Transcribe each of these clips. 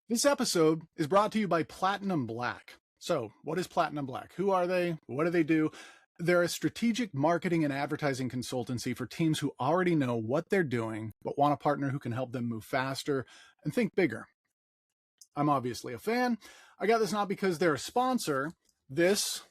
This episode is brought to you by Platinum Black. So, what is Platinum Black? Who are they? What do they do? They're a strategic marketing and advertising consultancy for teams who already know what they're doing, but want a partner who can help them move faster and think bigger. I'm obviously a fan. I got this not because they're a sponsor. This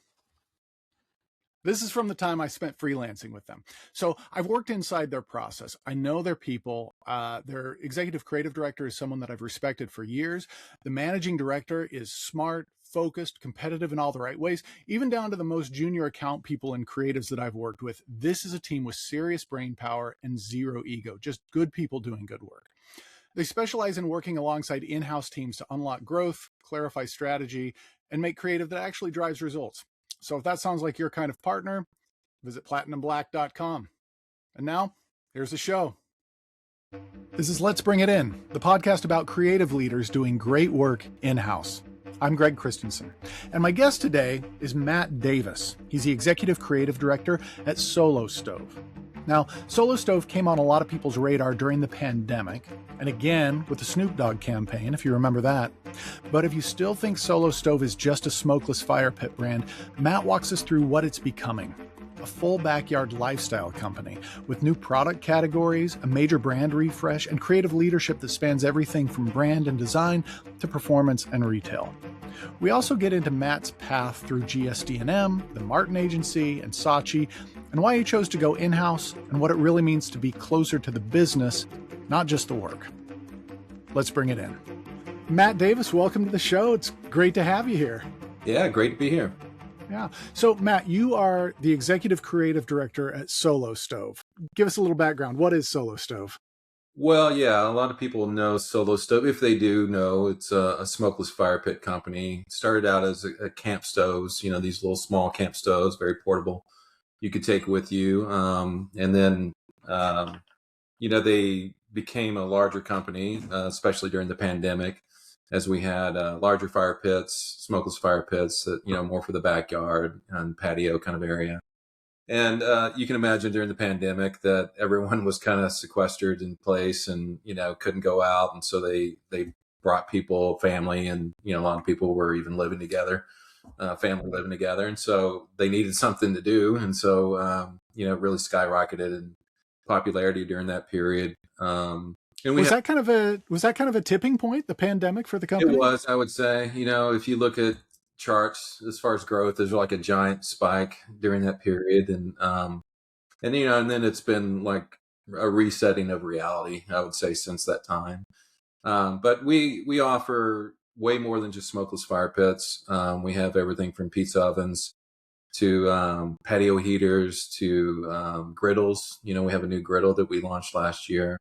is from the time I spent freelancing with them. So I've worked inside their process. I know their people. Their executive creative director is someone that I've respected for years. The managing director is smart, focused, competitive in all the right ways, even down to the most junior account people and creatives that I've worked with. This is a team with serious brain power and zero ego, just good people doing good work. They specialize in working alongside in-house teams to unlock growth, clarify strategy, and make creative that actually drives results. So if that sounds like your kind of partner, visit platinumblack.com. And now, here's the show. This is Let's Bring It In, the podcast about creative leaders doing great work in-house. I'm Greg Christensen, and my guest today is Matt Davis. He's the Executive Creative Director at Solo Stove. Now, Solo Stove came on a lot of people's radar during the pandemic, and again with the Snoop Dogg campaign, if you remember that. But if you still think Solo Stove is just a smokeless fire pit brand, Matt walks us through what it's becoming. A full backyard lifestyle company with new product categories, a major brand refresh, and creative leadership that spans everything from brand and design to performance and retail. We also get into Matt's path through GSD&M, the Martin Agency, and Saatchi, and why he chose to go in-house and what it really means to be closer to the business, not just the work. Let's bring it in. Matt Davis, welcome to the show. It's great to have you here. Yeah, great to be here. Yeah. So, Matt, you are the Executive Creative Director at Solo Stove. Give us a little background. What is Solo Stove? Well, yeah, a lot of people know Solo Stove. If they do know, it's a smokeless fire pit company. It started out as a camp stoves, these little small camp stoves, very portable. You could take with you. And then, they became a larger company, especially during the pandemic, as we had larger fire pits, smokeless fire pits that, more for the backyard and patio kind of area. And you can imagine during the pandemic that everyone was kind of sequestered in place and, couldn't go out. And so they brought people, family, and, a lot of people were even living together, family living together. And so they needed something to do. And so, it really skyrocketed in popularity during that period. And was that kind of a tipping point, the pandemic for the company? It was, I would say, if you look at charts as far as growth, there's like a giant spike during that period, and then it's been like a resetting of reality, I would say, since that time. But we offer way more than just smokeless fire pits. We have everything from pizza ovens to patio heaters to griddles. We have a new griddle that we launched last year.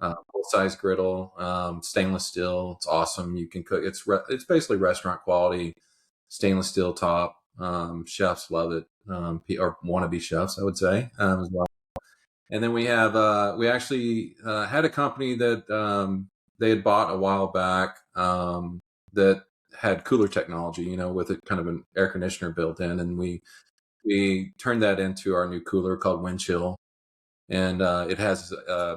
Full size griddle, stainless steel. It's awesome. You can cook. It's basically restaurant quality stainless steel top. Chefs love it, or wannabe chefs, I would say, as well. And then we have we actually had a company that they had bought a while back that had cooler technology, with a kind of an air conditioner built in, and we turned that into our new cooler called Wind Chill. And it has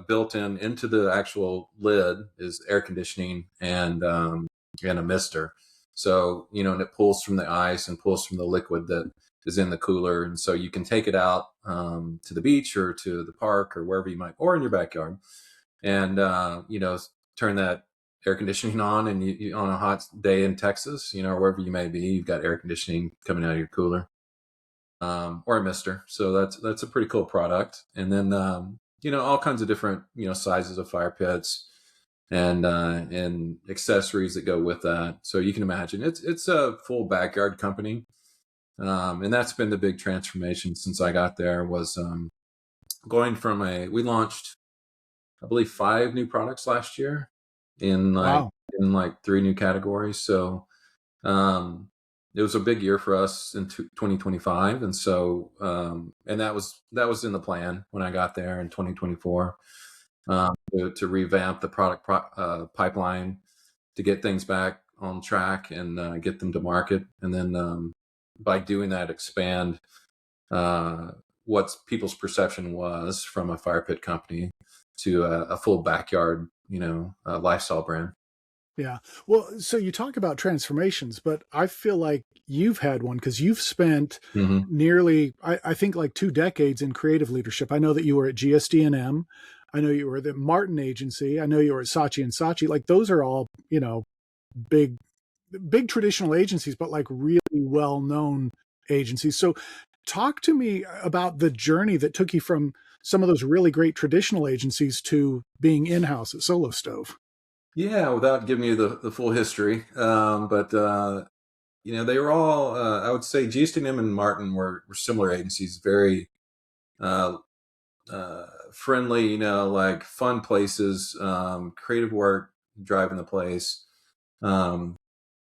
built into the actual lid is air conditioning and a mister. So, and it pulls from the ice and pulls from the liquid that is in the cooler. And so you can take it out to the beach or to the park or wherever you might, or in your backyard, and, turn that air conditioning on. And you on a hot day in Texas, or wherever you may be, you've got air conditioning coming out of your cooler. Or a mister. So that's a pretty cool product. And then, all kinds of different, sizes of fire pits and accessories that go with that. So you can imagine it's a full backyard company. And that's been the big transformation since I got there was, going from we launched, I believe, 5 new products last year in Wow. 3 new categories. So, it was a big year for us in 2025. And so, and that was in the plan when I got there in 2024, to revamp the product pipeline, to get things back on track and get them to market. And then by doing that, expand what people's perception was from a fire pit company to a full backyard, lifestyle brand. Yeah. Well, so you talk about transformations, but I feel like you've had one because you've spent Hmm. nearly, I think, like 2 decades in creative leadership. I know that you were at GSD&M. I know you were at the Martin Agency. I know you were at Saatchi and Saatchi. Like those are all, big, big traditional agencies, but like really well known agencies. So talk to me about the journey that took you from some of those really great traditional agencies to being in house at Solo Stove. Yeah, without giving you the full history, but they were all. I would say GSTM and Martin were similar agencies, very uh, friendly. Like fun places, creative work driving the place. Um,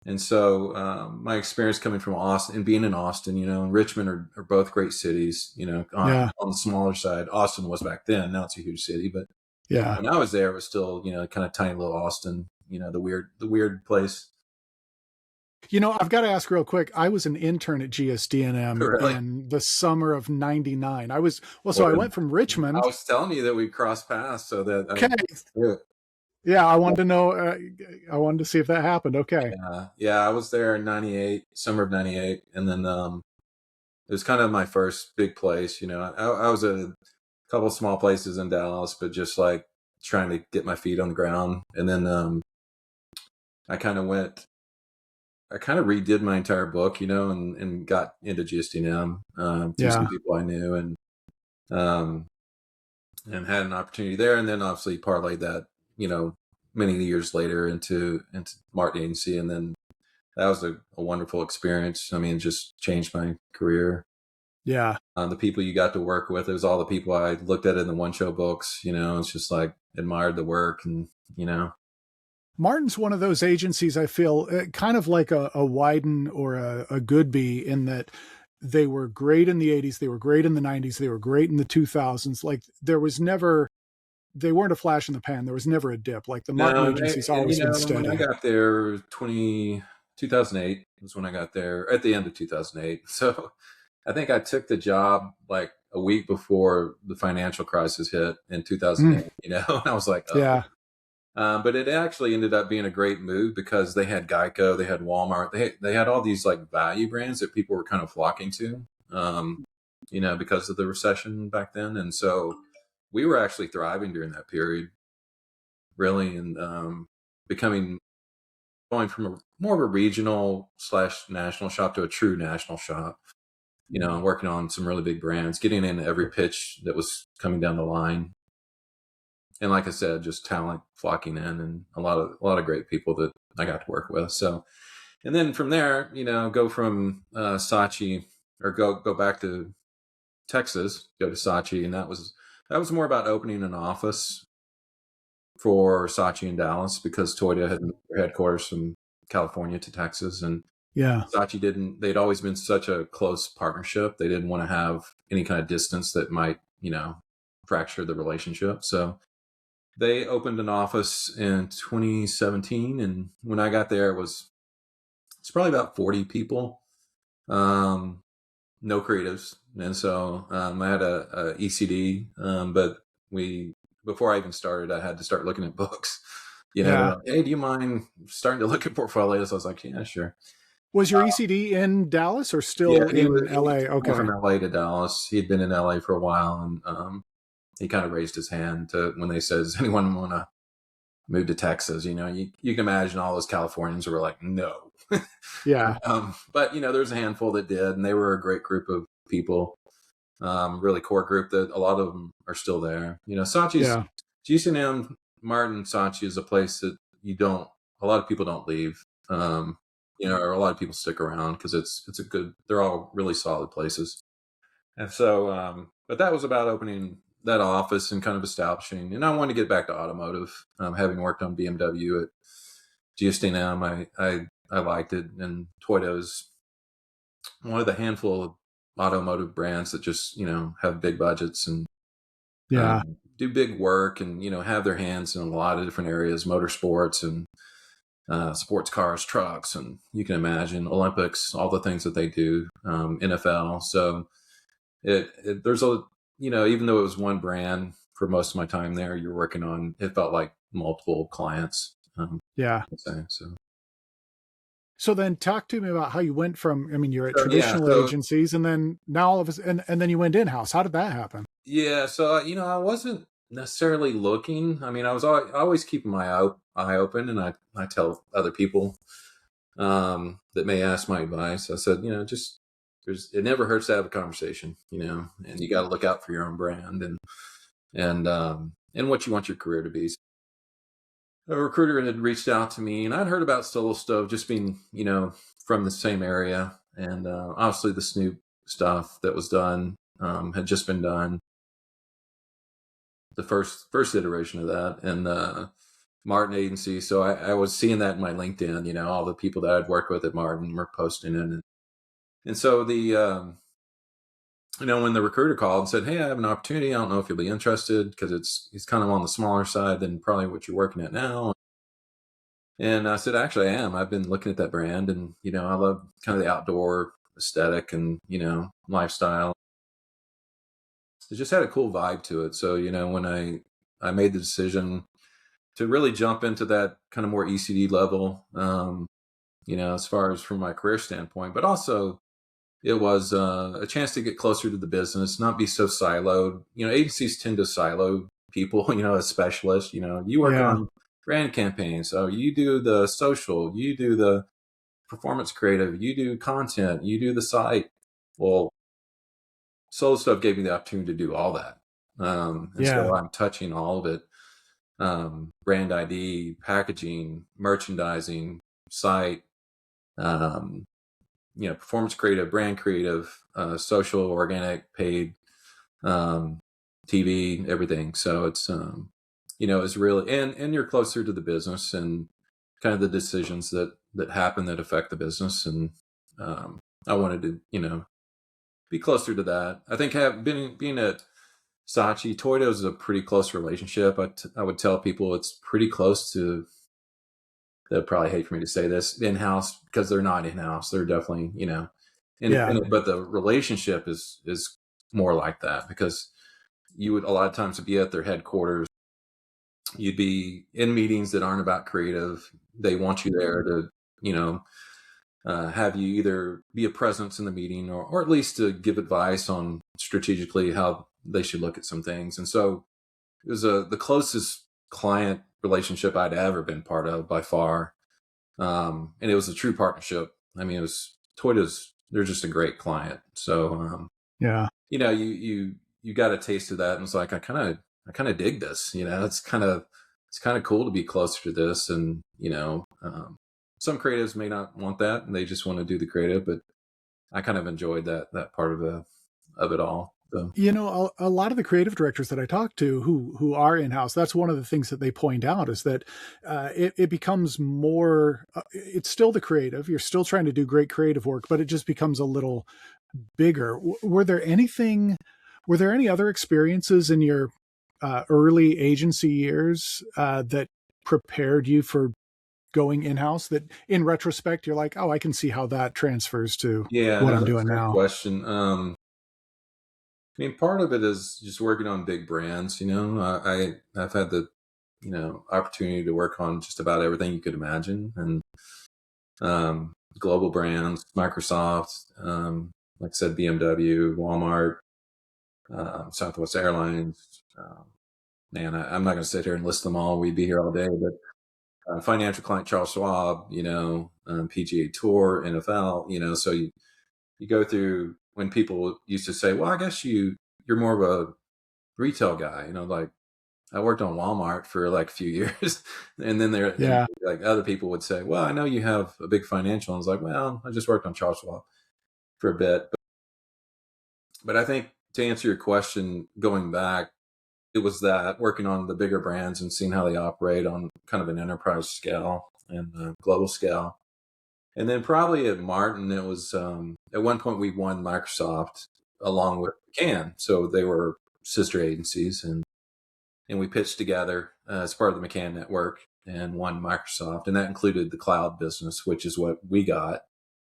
and so my experience coming from Austin and being in Austin, and Richmond are both great cities. Yeah. On the smaller side, Austin was back then. Now it's a huge city, but Yeah. when I was there, it was still, kind of tiny little Austin, the weird place. I've got to ask real quick. I was an intern at GSD&M Really? in the summer of '99. So Well, I then went from I Richmond. was telling you that we crossed paths, so that Okay. yeah, Yeah, I wanted to know. I wanted to see if that happened. Okay. yeah, I was there in '98, summer of '98, and then it was kind of my first big place. I was at a couple small places in Dallas, but just like trying to get my feet on the ground, and then I kind of went. I kind of redid my entire book, and got into GST&M through some Yeah. people I knew, um, and had an opportunity there, and then obviously parlayed that, many years later into Martin Agency, and then that was a wonderful experience. I mean, it just changed my career. Yeah. The people you got to work with, it was all the people I looked at in the one show books. It's just like admired the work, and you know, Martin's one of those agencies I feel kind of like a Wyden or a Goodby in that they were great in the '80s, they were great in the '90s, they were great in the 2000s. Like they weren't a flash in the pan. There was never a dip. Like the Martin no, agency's and always been when I steady. got there, 2008 was when I got there, at the end of 2008. So I think I took the job like a week before the financial crisis hit in Mm, 2008, and I was like, oh. yeah. But it actually ended up being a great move because they had Geico, they had Walmart, they had all these like value brands that people were kind of flocking to, because of the recession back then, and so we were actually thriving during that period, really, and becoming going from more of a regional slash national shop to a true national shop. And working on some really big brands, getting in every pitch that was coming down the line, and like I said, just talent flocking in, and a lot of great people that I got to work with. So, and then from there, go from Saatchi, or go back to Texas, go to Saatchi, and that was more about opening an office for Saatchi in Dallas because Toyota had moved their headquarters from California to Texas, and Yeah. Saatchi didn't. They'd always been such a close partnership. They didn't want to have any kind of distance that might, fracture the relationship. So they opened an office in 2017, and when I got there, it's probably about 40 people, um, no creatives, and so I had a ECD, but we before I even started, I had to start looking at books. They're Yeah. like, "Hey, do you mind starting to look at portfolios?" I was like, "Yeah, sure." Was your ECD in Dallas or Yeah, still he in was LA? going Okay. from LA to Dallas. He'd been in LA for a while, and he kind of raised his hand to when they said, "Does anyone want to move to Texas?" You can imagine all those Californians were like, "No." Yeah. But there's a handful that did, and they were a great group of people. Really core group that a lot of them are still there. Saatchi's Yeah. GCNM Martin Saatchi is a place that a lot of people don't leave. Or a lot of people stick around because it's a good. They're all really solid places. And so, but that was about opening that office and kind of establishing. And I wanted to get back to automotive, having worked on BMW at GSD&M. I liked it, and Toyota's one of the handful of automotive brands that just have big budgets and Yeah. do big work, and have their hands in a lot of different areas, motorsports and sports cars, trucks, and you can imagine Olympics, all the things that they do, NFL. So there's even though it was one brand for most of my time there, you're working on, it felt like multiple clients. Yeah. So. So then talk to me about how you went from, I mean, you're at So yeah, traditional so agencies and then now all of us, and then you went in-house. How did that happen? yeah, so I wasn't necessarily looking. I mean, I was always keeping my eye open, and I tell other people that may ask my advice. I said, just it never hurts to have a conversation, and you got to look out for your own brand and what you want your career to be. So a recruiter had reached out to me, and I'd heard about Solo Stove just being, from the same area, and obviously the Snoop stuff that was done had just been done, the first iteration of that, and Martin Agency. So I was seeing that in my LinkedIn. All the people that I'd worked with at Martin were posting it, and so the when the recruiter called and said, "Hey, I have an opportunity. I don't know if you'll be interested because it's kind of on the smaller side than probably what you're working at now." And I said, "Actually, I am. I've been looking at that brand, and I love kind of the outdoor aesthetic and lifestyle. It just had a cool vibe to it." So when I made the decision to really jump into that kind of more ECD level, as far as from my career standpoint, but also it was a chance to get closer to the business, not be so siloed. Agencies tend to silo people, as specialists. You work Yeah. on brand campaigns, so you do the social, you do the performance creative, you do content, you do the site. Well, Solo Stuff gave me the opportunity to do all that. And Yeah. so I'm touching all of it. Brand ID, packaging, merchandising, site, um, performance creative, brand creative, social, organic, paid, um, TV, everything. So it's really, and you're closer to the business and kind of the decisions that happen that affect the business. And I wanted to, be closer to that. I think being at Saatchi, Toyota is a pretty close relationship. I would tell people it's pretty close to, they'll probably hate for me to say this, in-house, because they're not in-house. They're definitely, Yeah. independent, but the relationship is more like that, because you would a lot of times be at their headquarters. You'd be in meetings that aren't about creative. They want you there to, you know, have you either be a presence in the meeting or at least to give advice on strategically how they should look at some things. And so it was the closest client relationship I'd ever been part of by far. And it was a true partnership. I mean, it was they're just a great client. So, Yeah. you got a taste of that, and it's like, I kind of dig this. It's kind of cool to be closer to this, and some creatives may not want that, and they just want to do the creative. But I kind of enjoyed that part of it all. So A lot of the creative directors that I talk to who are in-house, that's one of the things that they point out is that it becomes more, it's still the creative. You're still trying to do great creative work, but it just becomes a little bigger. Were there any other experiences in your early agency years that prepared you for going in-house that in retrospect, you're like, oh, I can see how that transfers to yeah, what no, I'm that's doing a great now? question. I mean, part of it is just working on big brands. I've had the opportunity to work on just about everything you could imagine, and global brands, Microsoft, like I said, BMW, Walmart, Southwest Airlines. Man, I'm not going to sit here and list them all. We'd be here all day. But financial client Charles Schwab, PGA Tour, NFL. So you go through, when people used to say, "Well, I guess you're more of a retail guy," like I worked on Walmart for like a few years, and then Yeah. like other people would say, "Well, I know you have a big financial," and I was like, "Well, I just worked on Charles Schwab for a bit." But I think, to answer your question, going back, it was that working on the bigger brands and seeing how they operate on kind of an enterprise scale and global scale. And then probably at Martin, it was at one point we won Microsoft along with McCann, so they were sister agencies, and we pitched together as part of the McCann network and won Microsoft, and that included the cloud business, which is what we got.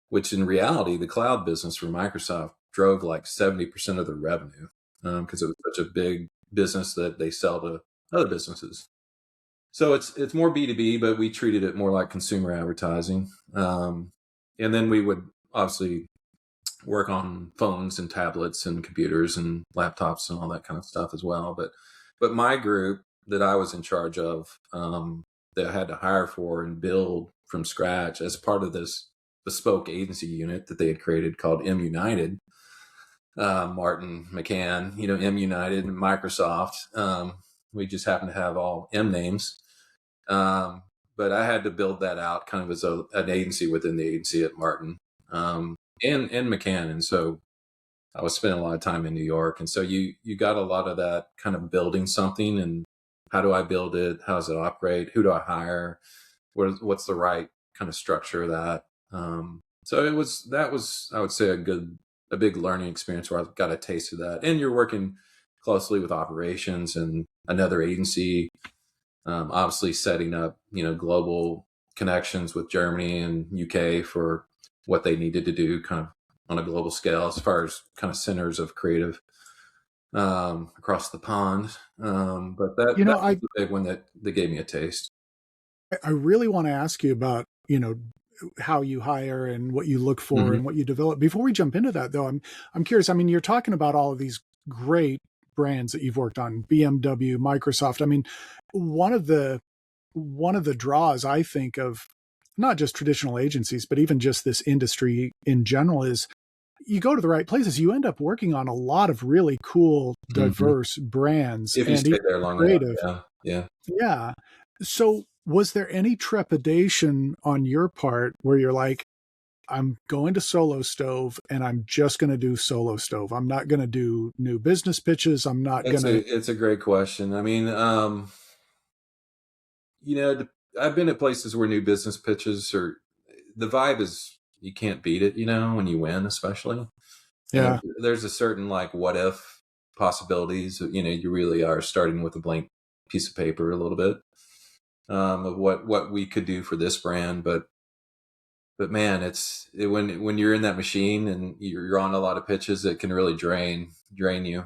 Which in reality, the cloud business for Microsoft drove like 70% of the revenue, because it was such a big business that they sell to other businesses. So it's more B2B, but we treated it more like consumer advertising. And then we would obviously work on phones and tablets and computers and laptops and all that kind of stuff as well. But my group that I was in charge of, that I had to hire for and build from scratch as part of this bespoke agency unit that they had created called M United. Martin McCann, M United and Microsoft. We just happen to have all M names. But I had to build that out kind of as an agency within the agency at Martin, and McCann. And so I was spending a lot of time in New York. And so you got a lot of that kind of building something, and how do I build it? How does it operate? Who do I hire? What's the right kind of structure of that? So that was, I would say, a big learning experience where I got a taste of that. And you're working closely with operations and another agency, obviously setting up, global connections with Germany and UK for what they needed to do kind of on a global scale as far as kind of centers of creative across the pond. But that was the big one that gave me a taste. I really want to ask you about, how you hire and what you look for Mm-hmm. and what you develop. Before we jump into that, though, I'm curious. I mean, you're talking about all of these great brands that you've worked on, BMW, Microsoft. I mean, one of the draws I think of not just traditional agencies, but even just this industry in general is you go to the right places, you end up working on a lot of really cool, Mm-hmm. diverse brands If you and stay even there long enough, creative. yeah. Yeah. So was there any trepidation on your part where you're like, I'm going to Solo Stove and I'm just going to do Solo Stove. I'm not going to do new business pitches. I'm not going to. It's a great question. I mean, I've been at places where new business pitches or the vibe is you can't beat it, when you win, especially. And Yeah. there's a certain like what if possibilities. You really are starting with a blank piece of paper a little bit, of what we could do for this brand. But man, when you're in that machine and you're on a lot of pitches, it can really drain you.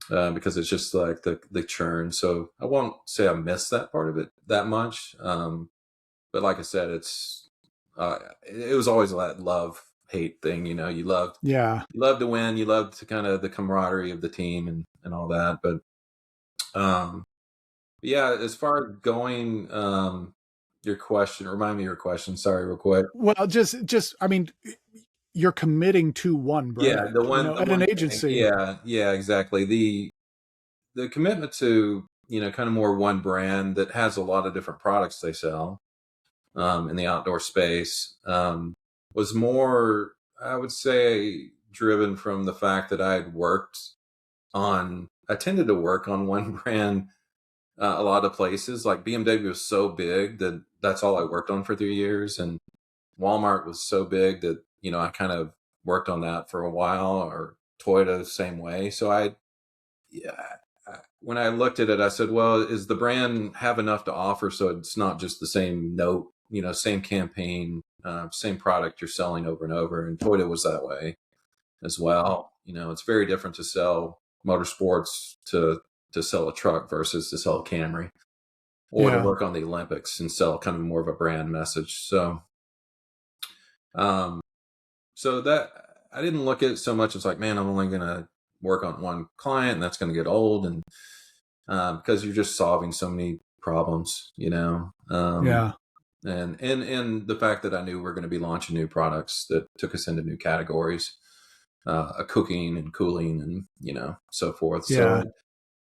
Because it's just like the churn. So I won't say I missed that part of it that much. But like I said, it was always that love hate thing. Yeah. You love to win, you love to kind of the camaraderie of the team and all that. But yeah, as far as going, your question, remind me your question. Sorry, real quick. Well, I mean, you're committing to one Yeah, brand, the at an one thing. agency. Yeah, exactly. The commitment to, kind of more one brand that has a lot of different products they sell, in the outdoor space, was more, I would say, driven from the fact that I tended to work on one brand, a lot of places. Like BMW was so big that that's all I worked on for 3 years. And Walmart was so big that, I kind of worked on that for a while, or Toyota, same way. So yeah, when I looked at it, I said, well, is the brand have enough to offer? So it's not just the same note, same campaign, same product you're selling over and over. And Toyota was that way as well. It's very different to sell motorsports to sell a truck versus to sell a Camry, or to Yeah. work on the Olympics and sell kind of more of a brand message. Um, so that I didn't look at it so much as like, man, I'm only going to work on one client and that's going to get old. And because you're just solving so many problems, Yeah. and the fact that I knew we are going to be launching new products that took us into new categories, cooking and cooling and so forth. So Yeah.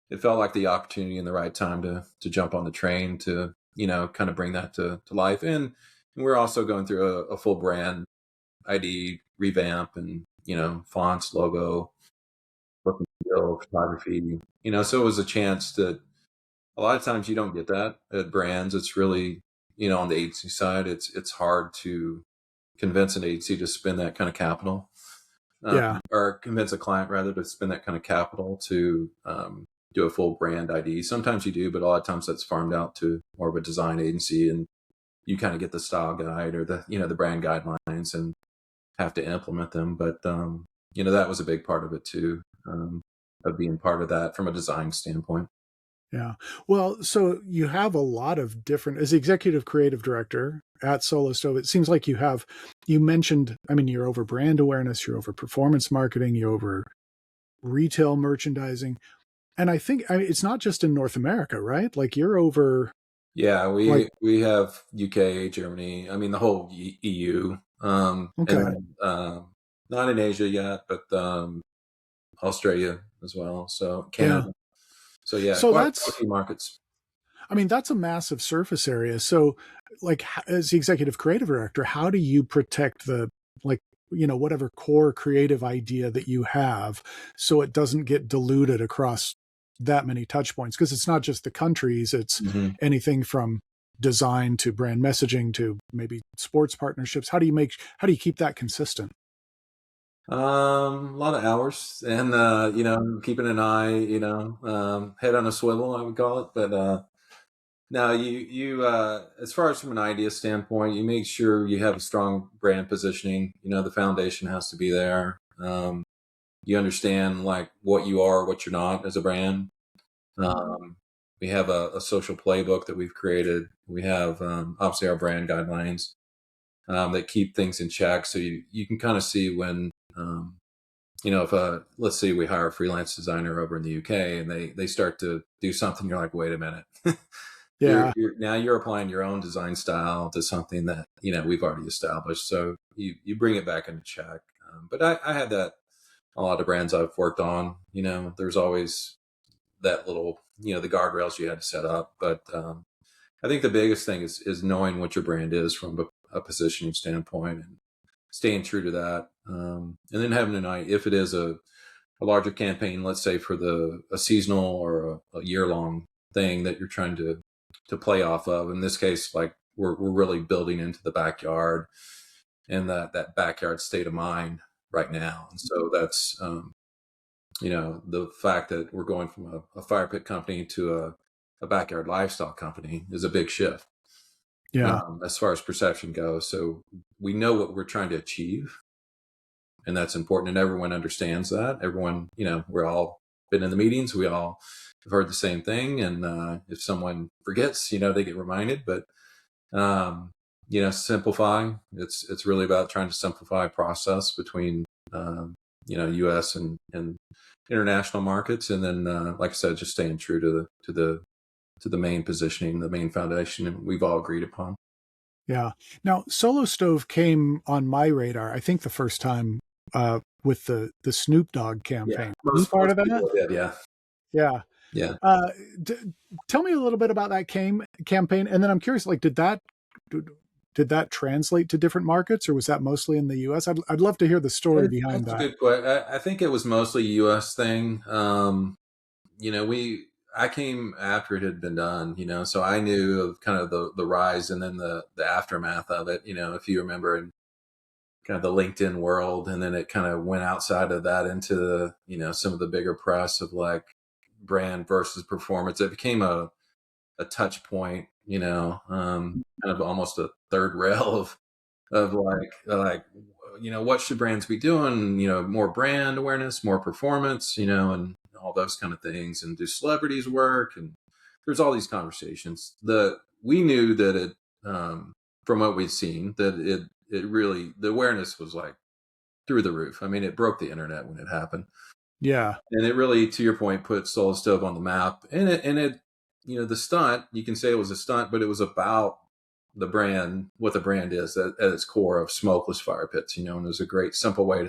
it felt like the opportunity and the right time to jump on the train to kind of bring that to life. And we're also going through a full brand ID revamp and fonts, logo, look and feel, photography. So it was a chance to. A lot of times you don't get that at brands. It's really, on the agency side, it's hard to convince an agency to spend that kind of capital, Yeah. or convince a client rather to spend that kind of capital to do a full brand ID. Sometimes you do, but a lot of times that's farmed out to more of a design agency, and you kind of get the style guide or the brand guidelines and have to implement them. But that was a big part of it too, of being part of that from a design standpoint. Yeah. Well, so you have a lot of different, as the executive creative director at Solo Stove, it seems like you mentioned, I mean, you're over brand awareness, you're over performance marketing, you're over retail merchandising. And I mean, it's not just in North America, right? Like you're over, Yeah, like, we have UK, Germany, I mean the whole EU, and okay. then not in Asia yet, but Australia as well. So Yeah. Canada. So yeah, So quite a that's, few markets. I mean, that's a massive surface area. So, like, as the executive creative director, how do you protect like, whatever core creative idea that you have so it doesn't get diluted across that many touch points? Because it's not just the countries, it's Hmm. anything from design to brand messaging to maybe sports partnerships. How do you keep that consistent? A lot of hours and, keeping an eye, head on a swivel, I would call it. But, no, as far as from an idea standpoint, you make sure you have a strong brand positioning. The foundation has to be there. You understand like what you are, what you're not as a brand. Um, we have a social playbook that we've created. We have, obviously our brand guidelines, that keep things in check. So you can kind of see when, if let's say we hire a freelance designer over in the UK and they start to do something, you're like, wait a minute, Yeah. you're applying your own design style to something that we've already established. So you bring it back into check. But I had that a lot of brands I've worked on. There's always that little the guardrails you had to set up. But I think the biggest thing is knowing what your brand is from a positioning standpoint and staying true to that. And then having an eye, if it is a larger campaign, let's say for a seasonal or a year long thing that you're trying to play off of. In this case, like we're really building into the backyard and that backyard state of mind right now. And so that's the fact that we're going from a fire pit company to a backyard lifestyle company is a big shift, Yeah. as far as perception goes. So we know what we're trying to achieve, and that's important, and everyone understands that. Everyone, we're all been in the meetings, we all have heard the same thing, and if someone forgets, they get reminded. But um, simplify. It's really about trying to simplify process between U.S. and international markets, and then like I said, just staying true to the main positioning, the main foundation we've all agreed upon. Yeah. Now, Solo Stove came on my radar, I think the first time with the Snoop Dogg Yeah, campaign. Were you most part most of that? people did. Yeah, Yeah. yeah. Uh, d Tell me a little bit about that campaign, and then I'm curious, like, did did that translate to different markets, or was that mostly in the US? I'd love to hear the story behind That's a that. good question. I think it was mostly a U.S. thing. We I came after it had been done, so I knew of kind of the rise and then the aftermath of it. If you remember in kind of the LinkedIn world, and then it kind of went outside of that into some of the bigger press of like brand versus performance. It became a touch point, kind of almost a third rail of like what should brands be doing? More brand awareness, more performance, and all those kind of things. And do celebrities work? And there's all these conversations. The We knew that it, from what we've seen, that it really, the awareness was like through the roof. I mean, it broke the internet when it happened, Yeah. and it really, to your point, put Soul Stove on the map. And it, the stunt, you can say it was a stunt, but it was about the brand, what the brand is at its core of smokeless fire pits, and it was a great simple way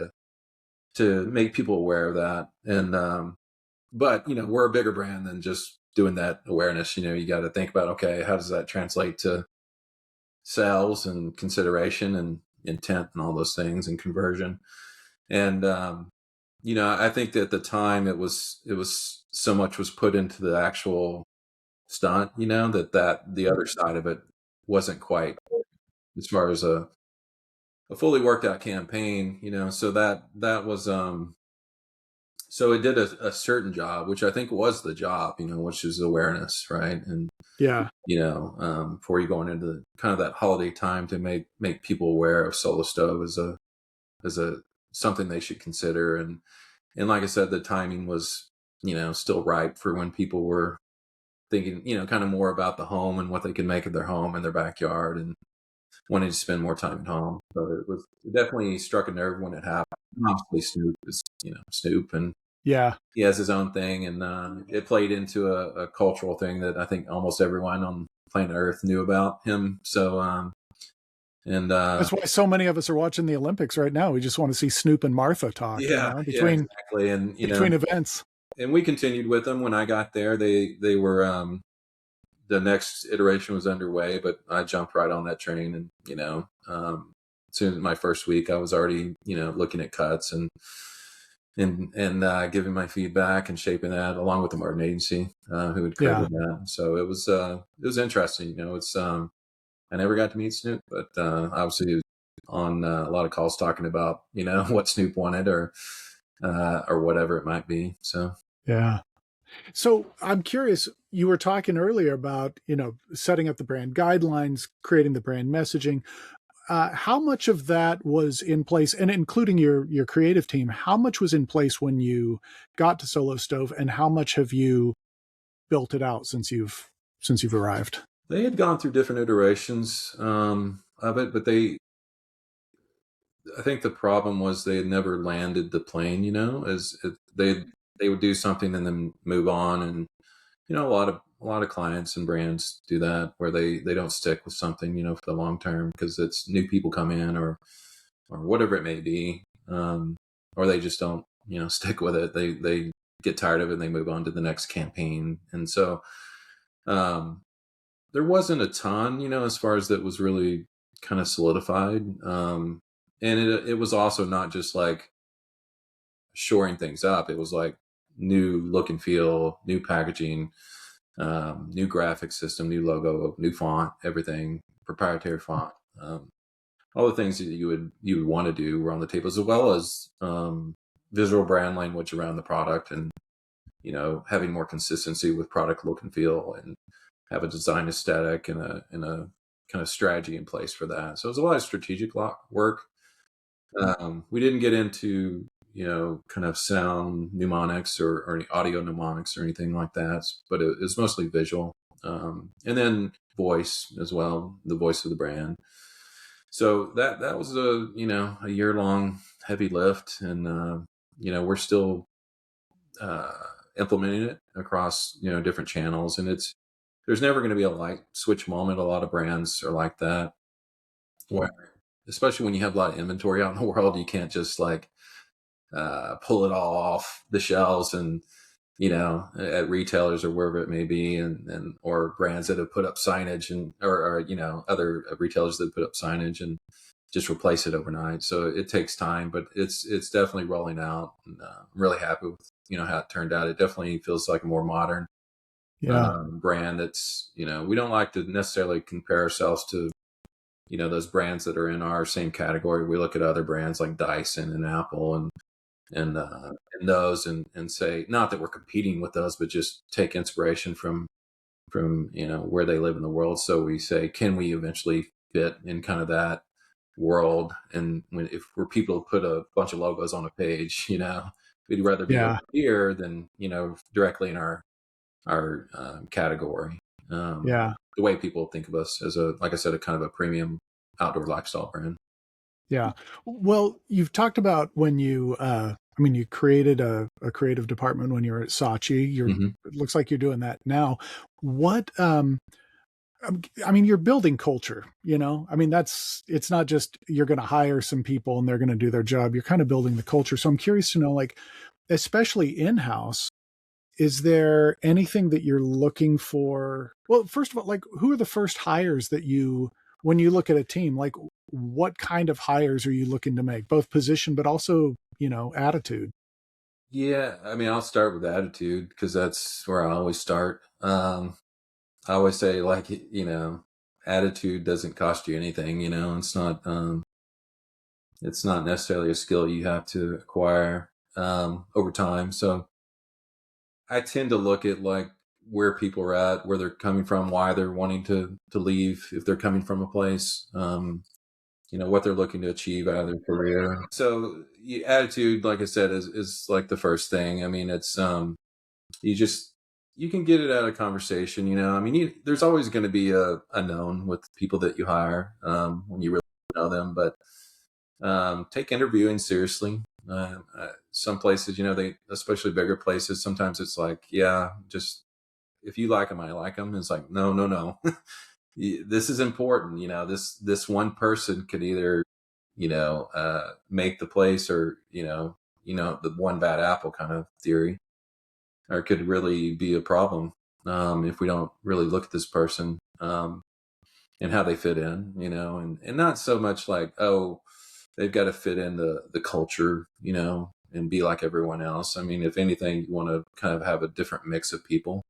to make people aware of that. And but we're a bigger brand than just doing that awareness. You got to think about, okay, how does that translate to sales and consideration and intent and all those things and conversion. And I think that at the time it was so much was put into the actual stunt, that the other side of it wasn't quite as far as a fully worked out campaign, so that was so it did a certain job, which I think was the job, which is awareness, right? And Yeah. before you going into kind of that holiday time, to make people aware of Solar Stove as a something they should consider. And like I said, the timing was still ripe for when people were thinking, kind of more about the home and what they can make of their home and their backyard, and wanting to spend more time at home. So it definitely struck a nerve when it happened. Obviously, Snoop is, Snoop, and Yeah. he has his own thing, and it played into a cultural thing that I think almost everyone on planet Earth knew about him. So, and That's why so many of us are watching the Olympics right now. We just want to see Snoop and Martha talk, yeah, yeah, between exactly, and events. and we continued with them when I got there. They were the next iteration was underway, but I jumped right on that train, and as soon as my first week, I was already looking at cuts and giving my feedback and shaping that along with the marketing agency who had Yeah. created that. So it was interesting. It's I never got to meet Snoop, but obviously he was on a lot of calls talking about what Snoop wanted or whatever it might be. So Yeah. So I'm curious, you were talking earlier about, setting up the brand guidelines, creating the brand messaging. How much of that was in place, and including your creative team, how much was in place when you got to Solo Stove, and how much have you built it out since you've arrived? they had gone through different iterations of it, but I think the problem was they had never landed the plane. They would do something and then move on, and a lot of clients and brands do that where they don't stick with something for the long term because it's new people come in or whatever it may be, or they just don't stick with it. They get tired of it and they move on to the next campaign, and so um, there wasn't a ton as far as that was really kind of solidified. And it was also not just like shoring things up. It was like new look and feel, new packaging, new graphic system, new logo, new font, everything, proprietary font. All the things that you would want to do were on the table, as well as visual brand language around the product, and having more consistency with product look and feel, and have a design aesthetic and a kind of strategy in place for that. So it was a lot of strategic work. We didn't get into kind of sound mnemonics or any audio mnemonics or anything like that, but it was mostly visual, and then voice as well, the voice of the brand. So that was a year long heavy lift, and we're still uh, implementing it across different channels, and there's never going to be a light switch moment. A lot of brands are like that, where especially when you have a lot of inventory out in the world, you can't just like pull it all off the shelves and at retailers or wherever it may be, and or brands that have put up signage and or other retailers that put up signage and just replace it overnight. So it takes time, but it's definitely rolling out, and I'm really happy with how it turned out. It definitely feels like a more modern Yeah. brand. That's we don't like to necessarily compare ourselves to those brands that are in our same category. We look at other brands like Dyson and Apple and those, and say, not that we're competing with those, but just take inspiration from where they live in the world. So we say, can we eventually fit in kind of that world? And if we're people who put a bunch of logos on a page, we'd rather be over Yeah. here than directly in our category. Yeah. The way people think of us as like I said, a kind of a premium outdoor lifestyle brand. Yeah. Well, you've talked about when you created a creative department when you were at Saatchi. Hmm. It looks like you're doing that now. What, you're building culture, it's not just you're going to hire some people and they're going to do their job. You're kind of building the culture. So I'm curious to know, like, especially in-house, is there anything that you're looking for? Well, first of all, like, who are the first hires that when you look at a team, like, what kind of hires are you looking to make, both position, but also, attitude? Yeah, I'll start with attitude because that's where I always start. I always say, like, attitude doesn't cost you anything. It's not necessarily a skill you have to acquire over time. So I tend to look at like where people are at, where they're coming from, why they're wanting to leave, if they're coming from a place, what they're looking to achieve out of their career. So attitude, like I said, is like the first thing. It's you just you can get it out of conversation. I mean, there's always going to be a known with people that you hire when you really know them, but take interviewing seriously. Some places, they, especially bigger places, sometimes it's like, yeah, just if you like them, I like them. It's like, no, no, no. This is important. This one person could either, make the place, or, the one bad apple kind of theory, or it could really be a problem if we don't really look at this person and how they fit in, and not so much like, oh, they've got to fit in the culture, and be like everyone else. I mean, if anything, you want to kind of have a different mix of people,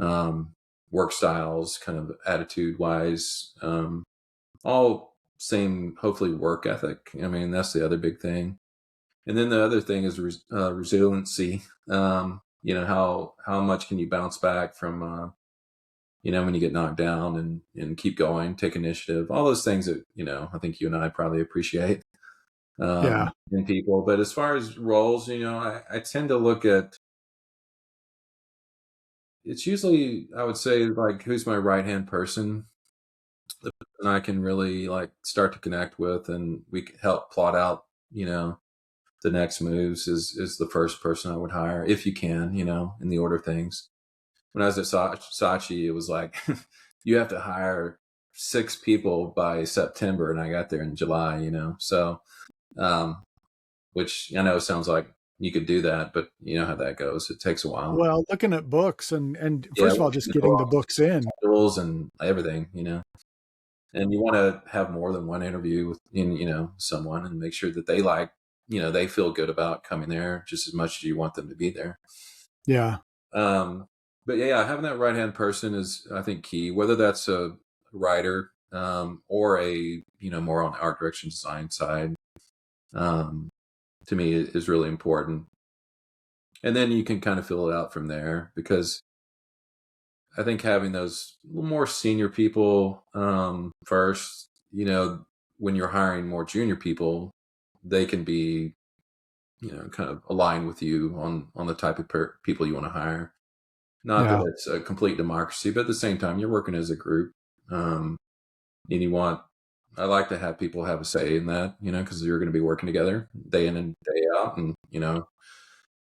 um, work styles, kind of attitude wise, all same, hopefully work ethic. I mean, that's the other big thing. And then the other thing is resiliency. How much can you bounce back from, when you get knocked down, and keep going, take initiative, all those things that, I think you and I probably appreciate Yeah. in people. But as far as roles, I tend to look at, it's usually, I would say, like, who's my right hand person, the person I can really like start to connect with, and we can help plot out, the next moves, is the first person I would hire, if you can, in the order of things. When I was at Saatchi, it was like you have to hire 6 people by September, and I got there in July. So um, which I know sounds like you could do that, but you know how that goes. It takes a while. Well, looking at books and Yeah, first of all, just working getting the books in. schedules and everything, and you want to have more than one interview with, someone, and make sure that they like, they feel good about coming there just as much as you want them to be there. Yeah. Um, but yeah, having that right hand person is, I think, key. Whether that's a writer, or a, more on the art direction design side, um, to me is really important. And then you can kind of fill it out from there, because I think having those more senior people first, when you're hiring more junior people, they can be, kind of align with you on the type of people you want to hire. Not that Yeah. it's a complete democracy, but at the same time, you're working as a group, and you want. I like to have people have a say in that, because you're going to be working together day in and day out, and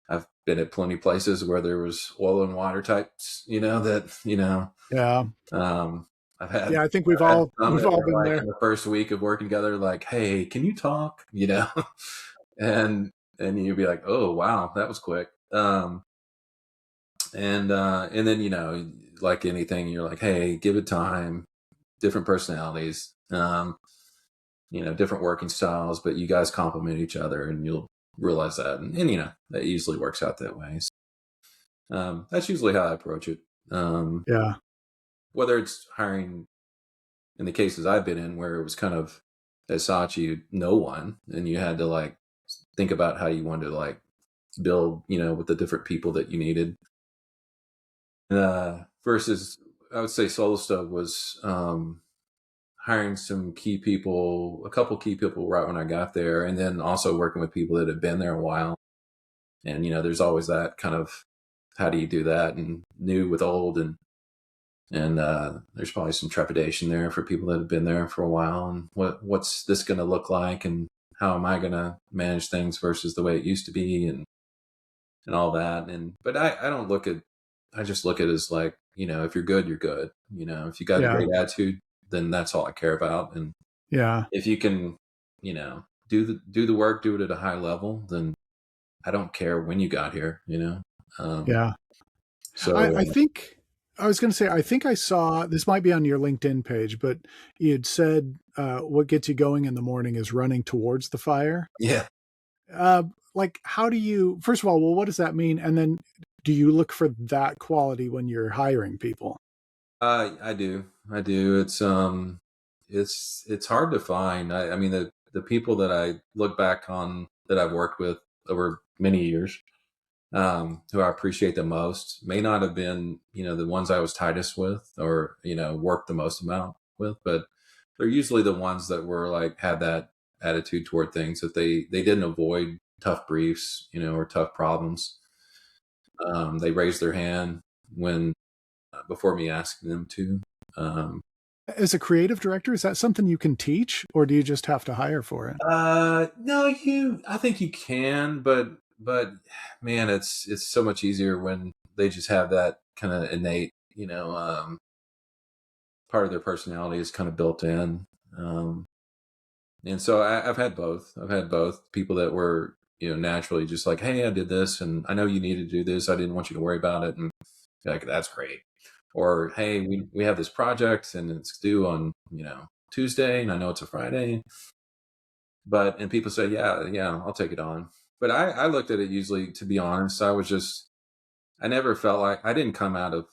I've been at plenty of places where there was oil and water types, that Yeah. um, I've had Yeah, I think I've had some we've that all were been like, there. in the first week of working together, like, "Hey, can you talk?" and you'd be like, "Oh, wow, that was quick." And then, like anything, you're like, "Hey, give it time." Different personalities, different working styles, but you guys complement each other, and you'll realize that, and that usually works out that way. So, that's usually how I approach it. Yeah. Whether it's hiring, in the cases I've been in, where it was kind of, as Saatchi, no one, and you had to like think about how you wanted to like build, with the different people that you needed. Versus, I would say Solo Stove was hiring some key people, a couple key people right when I got there, and then also working with people that had been there a while. And there's always that kind of, how do you do that, and new with old, and there's probably some trepidation there for people that have been there for a while, and what's this going to look like, and how am I going to manage things versus the way it used to be, and all that. But I don't look at, I just look at it as like, if you're good, you're good. If you got a Yeah. great attitude, then that's all I care about. And Yeah. if you can, do the work, do it at a high level, then I don't care when you got here. Um, Yeah. I so think I was going to say, I think I saw this might be on your LinkedIn page, but you had said what gets you going in the morning is running towards the fire. yeah. Uh, like, how do you, first of all, well, what does that mean? And then do you look for that quality when you're hiring people? I do. It's hard to find. I mean, the people that I look back on that I've worked with over many years, who I appreciate the most, may not have been, the ones I was tightest with, or, worked the most amount with, but they're usually the ones that were like, had that attitude toward things, that they didn't avoid tough briefs, or tough problems. They raised their hand. when before me asking them to. Um, As a creative director, is that something you can teach, or do you just have to hire for it? no, I think you can, but man, it's so much easier when they just have that kind of innate, part of their personality is kind of built in. Um, and so I've had both. I've had both people that were, naturally just like, hey, I did this, and I know you need to do this. I didn't want you to worry about it, and like that's great. Or hey, we have this project and it's due on Tuesday, and I know it's a Friday, and people say, yeah, I'll take it on. But I looked at it usually, to be honest, I never felt like I didn't come out of,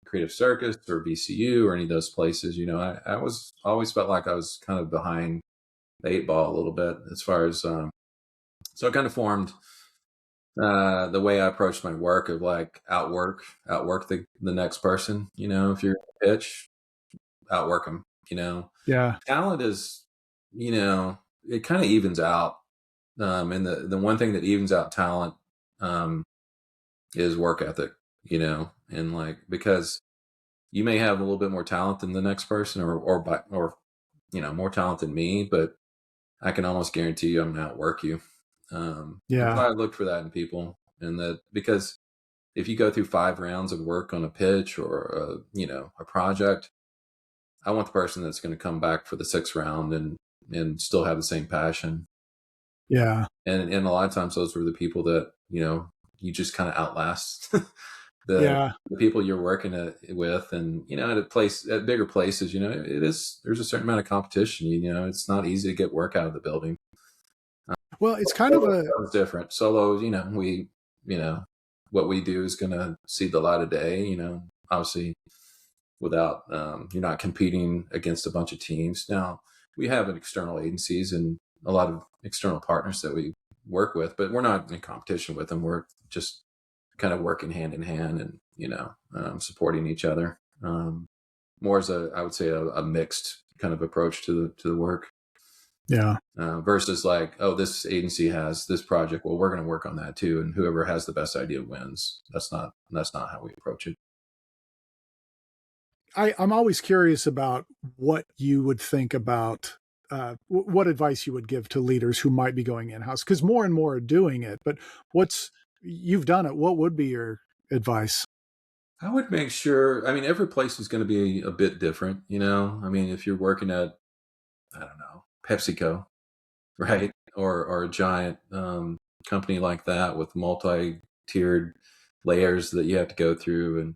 Creative Circus or VCU or any of those places. I was always felt like I was kind of behind the eight ball a little bit as far as, so I kind of formed, the way I approached my work of like outwork the next person. If you're a pitch, outwork them. Yeah. Talent is, it kind of evens out. And the one thing that evens out talent, um, is work ethic, and like, because you may have a little bit more talent than the next person, or more talent than me, but I can almost guarantee you I'm going to outwork you. That's Yeah. why I look for that in people, and that because if you go through 5 rounds of work on a pitch or a project, I want the person that's going to come back for the 6th round and still have the same passion. Yeah. And a lot of times those were the people that you just kind of outlast the Yeah. the people you're working with. And at bigger places, there's a certain amount of competition. It's not easy to get work out of the building. Well, it's kind of a Solo's different. Solos, you know what we do is going to see the light of day. Obviously, without, you're not competing against a bunch of teams. Now we have external agencies and a lot of external partners that we work with, but we're not in competition with them. We're just kind of working hand in hand and supporting each other. More as I would say a mixed kind of approach to the work, yeah. versus like, oh, this agency has this project, well, we're going to work on that too, and whoever has the best idea wins. That's not how we approach it. I'm always curious about what you would think about what advice you would give to leaders who might be going in-house, because more and more are doing it. But you've done it. What would be your advice? I would make sure. I mean, every place is going to be a bit different. I mean, if you're working at, I don't know, PepsiCo, right, or a giant, company like that with multi-tiered layers that you have to go through, and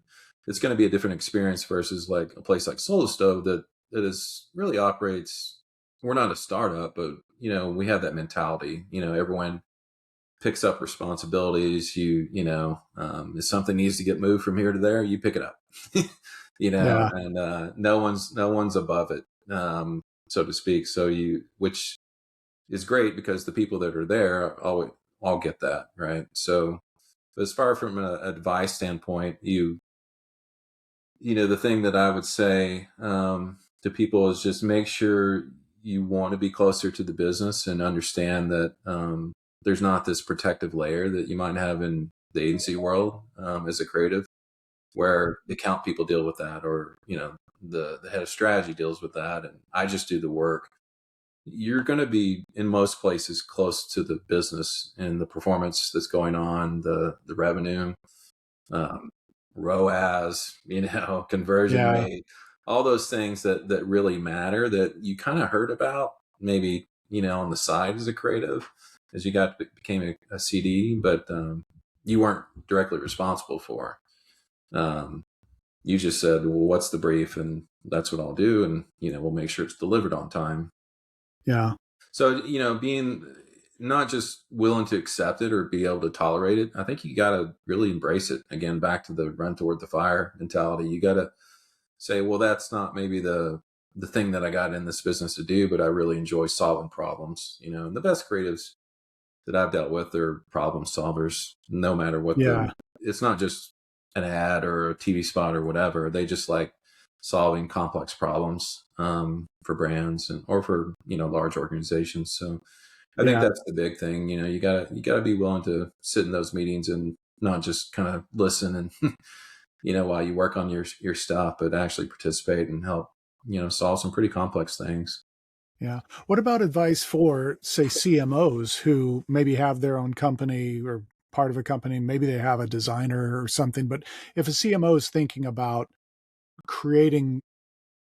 it's going to be a different experience versus like a place like Solo Stove that is really operates. We're not a startup, but we have that mentality. Everyone picks up responsibilities. If something needs to get moved from here to there, you pick it up. Yeah. And no one's above it, so to speak. Which is great because the people that are there all get that, right? So as far from an advice standpoint, the thing that I would say, to people is just make sure you want to be closer to the business and understand that, there's not this protective layer that you might have in the agency world, as a creative, where the account people deal with that, or the head of strategy deals with that, and I just do the work. You're going to be in most places close to the business and the performance that's going on, the revenue, um, ROAS, conversion Yeah. rate, all those things that really matter, that you kind of heard about maybe, on the side as a creative, as you became a CD, but, you weren't directly responsible for. Um, you just said, well, what's the brief? And that's what I'll do. And, we'll make sure it's delivered on time. Yeah. So, being not just willing to accept it or be able to tolerate it, I think you got to really embrace it. Again, back to the run toward the fire mentality. You got to say, well, that's not maybe the thing that I got in this business to do, but I really enjoy solving problems. And the best creatives that I've dealt with are problem solvers, no matter what Yeah. it's not just an ad or a TV spot or whatever. They just like solving complex problems, for brands or for, large organizations. So I think Yeah. that's the big thing. You gotta be willing to sit in those meetings and not just kind of listen and while you work on your stuff, but actually participate and help solve some pretty complex things. Yeah. What about advice for, say, CMOs who maybe have their own company or part of a company? Maybe they have a designer or something, but if a CMO is thinking about creating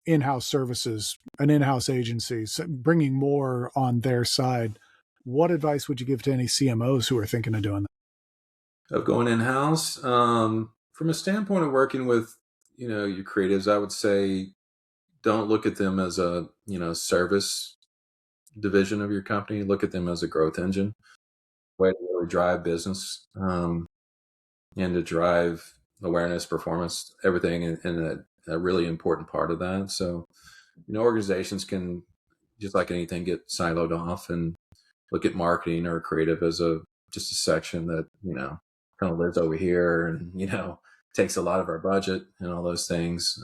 in-house services, an in-house agency, so bringing more on their side, what advice would you give to any CMOs who are thinking of doing that? Of going in house, from a standpoint of working with your creatives, I would say don't look at them as a service division of your company. Look at them as a growth engine, way to really drive business, and to drive awareness, performance, everything, in a really important part of that. So, organizations can, just like anything, get siloed off and look at marketing or creative as just a section that kind of lives over here, and takes a lot of our budget and all those things,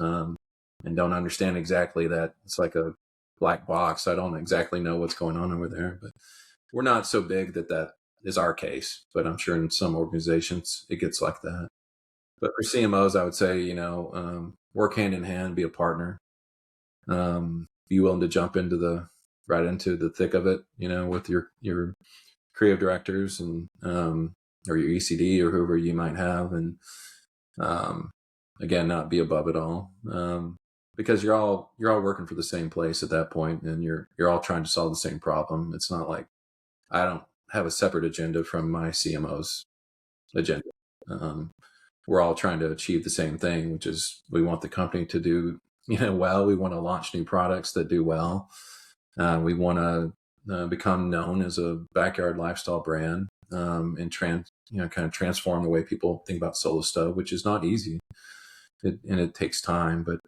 and don't understand exactly that it's like a black box. I don't exactly know what's going on over there, but we're not so big that is our case. But I'm sure in some organizations it gets like that. But for CMOs, I would say work hand in hand, be a partner, be willing to jump right into the thick of it, with your creative directors and or your ECD or whoever you might have, and again, not be above it all, because you're all working for the same place at that point, and you're all trying to solve the same problem. It's not like I don't have a separate agenda from my CMO's agenda. We're all trying to achieve the same thing, which is we want the company to do well. We want to launch new products that do well. We want to become known as a backyard lifestyle brand, and kind of transform the way people think about solo stove, which is not easy, and it takes time. But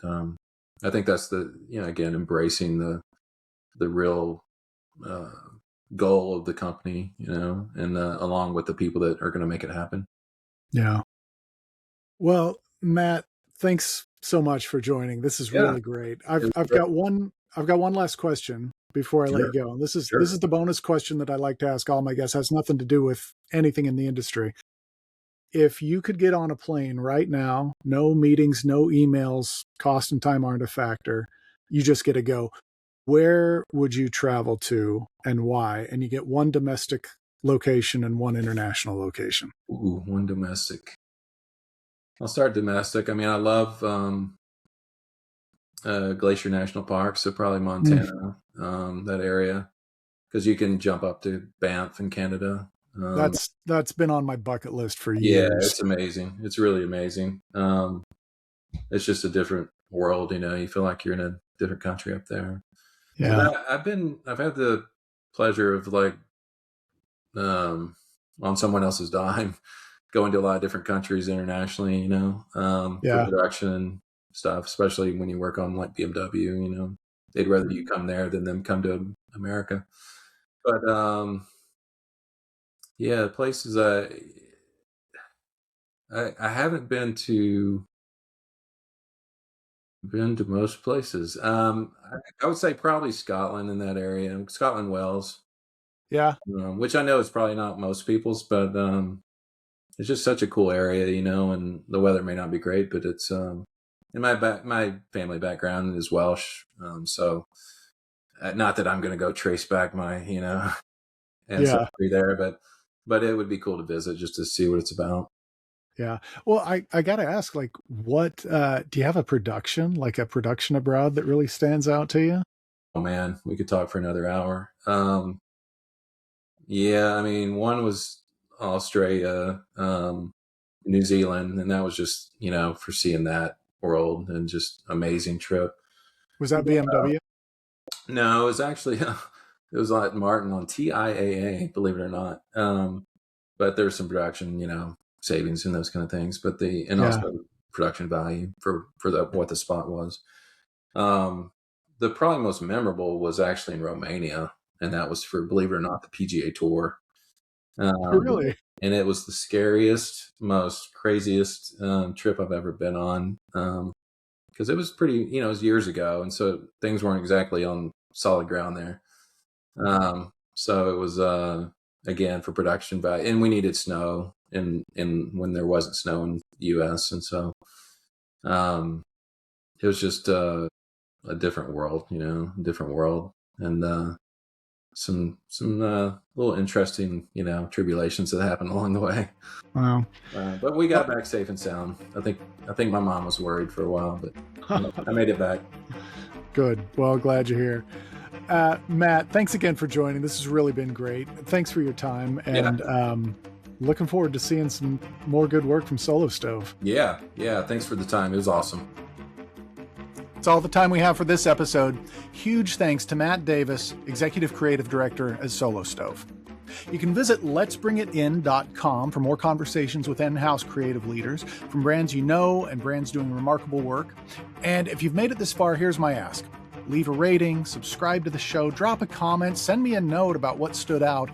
I think that's again, embracing the real goal of the company, and along with the people that are going to make it happen. Yeah. Well, Matt, thanks so much for joining. This is Yeah, really great. I've got one last question before I let you sure, go. And this sure. is the bonus question that I like to ask all my guests. It has nothing to do with anything in the industry. If you could get on a plane right now, no meetings, no emails, cost and time aren't a factor, you just get to go. Where would you travel to and why? And you get one domestic location and one international location. Ooh, one domestic. I'll start domestic. I mean, I love Glacier National Park, so probably Montana, that area, because you can jump up to Banff in Canada. That's been on my bucket list for Yeah, years. it's amazing. It's really amazing. It's just a different world. You feel like you're in a different country up there. But Yeah. I've had the pleasure of on someone else's dime, going to a lot of different countries internationally, for Yeah. production and stuff, especially when you work on like BMW, they'd rather you come there than them come to America. But yeah, places I haven't been to most places. I would say probably Scotland, in that area, Scotland, Wales, Yeah. which I know is probably not most people's, but it's just such a cool area, and the weather may not be great, but it's and my family background is Welsh, so not that I'm going to go trace back my Yeah. ancestry there, but it would be cool to visit just to see what it's about. Yeah. Well, I got to ask, like, what, do you have a production, like a production abroad that really stands out to you? Oh man, we could talk for another hour. Yeah, I mean, one was Australia, New Zealand, and that was just for seeing that world, and just amazing trip. Was that BMW? No, it was actually it was like Martin on TIAA, believe it or not. But there's some production, savings and those kind of things, but and Yeah. also production value for what the spot was. The probably most memorable was actually in Romania, and that was for, believe it or not, the PGA Tour. Really? And it was the scariest, most craziest trip I've ever been on. Because it was pretty, it was years ago, and so things weren't exactly on solid ground there. So it was again for production value, and we needed snow, in when there wasn't snow in the U.S. And so it was just a different world, different world, and some little interesting, tribulations that happened along the way. Wow. But we got back safe and sound. I think my mom was worried for a while, but I made it back. Good. Well, glad you're here. Matt, thanks again for joining. This has really been great. Thanks for your time, and looking forward to seeing some more good work from Solo Stove. Yeah. Thanks for the time. It was awesome. That's all the time we have for this episode. Huge thanks to Matt Davis, Executive Creative Director at Solo Stove. You can visit letsbringitin.com for more conversations with in-house creative leaders from brands you know and brands doing remarkable work. And if you've made it this far, here's my ask. Leave a rating, subscribe to the show, drop a comment, send me a note about what stood out.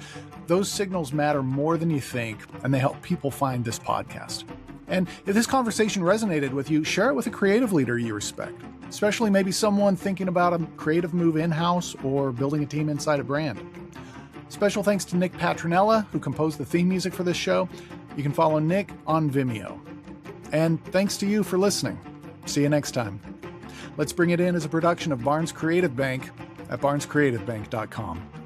Those signals matter more than you think, and they help people find this podcast. And if this conversation resonated with you, share it with a creative leader you respect, especially maybe someone thinking about a creative move in-house or building a team inside a brand. Special thanks to Nick Patronella, who composed the theme music for this show. You can follow Nick on Vimeo. And thanks to you for listening. See you next time. Let's Bring It In is a production of Barnes Creative Bank at barnescreativebank.com.